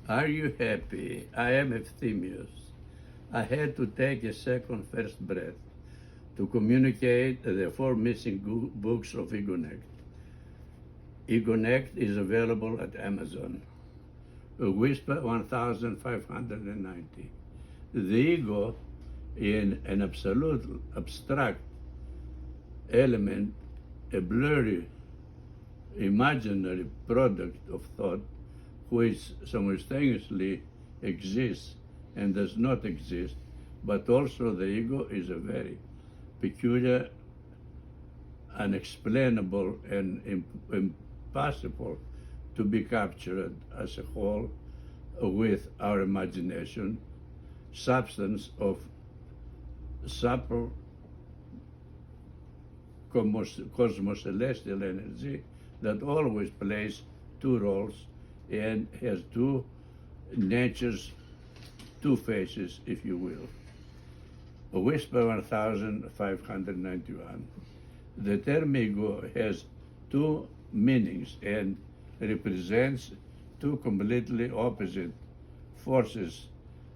Are you happy? I am Ephthemius. I had to take a second first breath to communicate the four missing books of Egonect. Egonect is available at Amazon. A Whisper 1590. The ego in an absolute abstract element, a blurry imaginary product of thought which simultaneously exists and does not exist, but also the ego is a very peculiar, unexplainable, and impossible to be captured as a whole with our imagination, substance of supple cosmo-celestial energy that always plays two roles and has two natures, two faces, if you will. A Whisper 1591. The term ego has two meanings and represents two completely opposite forces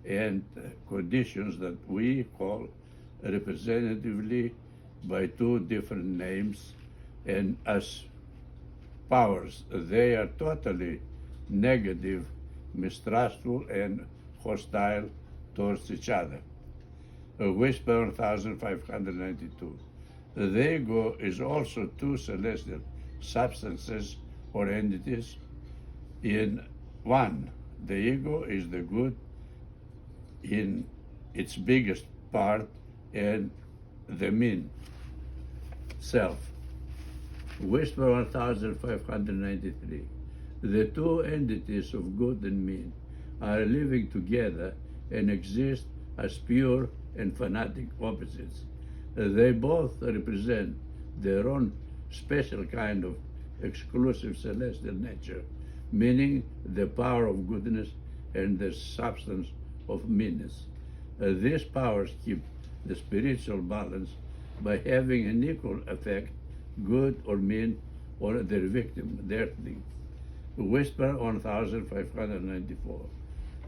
and conditions that we call representatively by two different names and as powers. They are totally negative, mistrustful, and hostile towards each other. A Whisper 1592. The ego is also two celestial substances or entities in one. The ego is the good in its biggest part and the mean self. Whisper 1593. The two entities of good and mean are living together and exist as pure and fanatic opposites. They both represent their own special kind of exclusive celestial nature, meaning the power of goodness and the substance of meanness. These powers keep the spiritual balance by having an equal effect, good or mean, or their victim, their thing. Whisper 1594.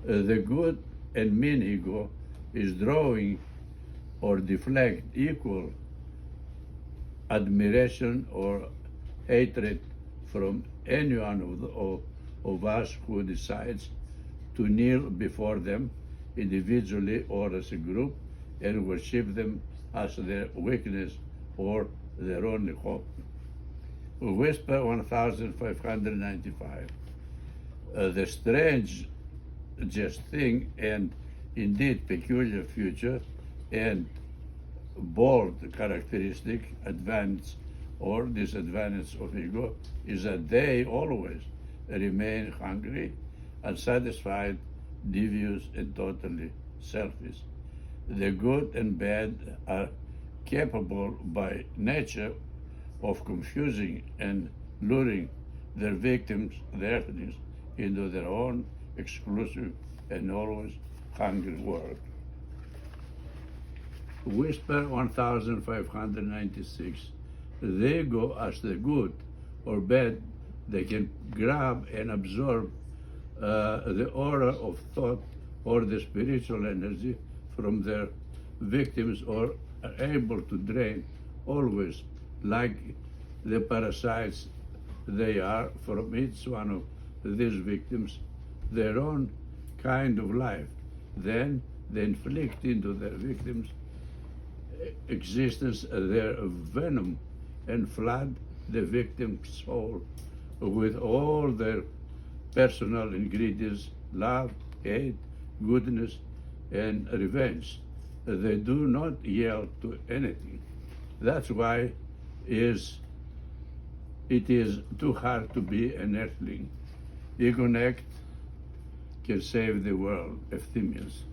The good and mean ego is drawing or deflect equal admiration or hatred from anyone of us who decides to kneel before them individually or as a group and worship them as their weakness or their only hope. Whisper 1595. The strangest thing and indeed peculiar future and bold characteristic, advantage or disadvantage of ego is that they always remain hungry, unsatisfied, devious, and totally selfish. The good and bad are capable by nature of confusing and luring their victims, their enemies, into their own exclusive and always hungry world. Whisper 1596. The ego as the good or bad, they can grab and absorb the aura of thought or the spiritual energy from their victims or are able to drain always like the parasites they are from each one of these victims their own kind of life. Then they inflict into their victims existence their venom and flood the victim's soul with all their personal ingredients, love, hate, goodness, and revenge. They do not yield to anything. That's why it is too hard to be an earthling. Egonect can save the world, Ephthemius.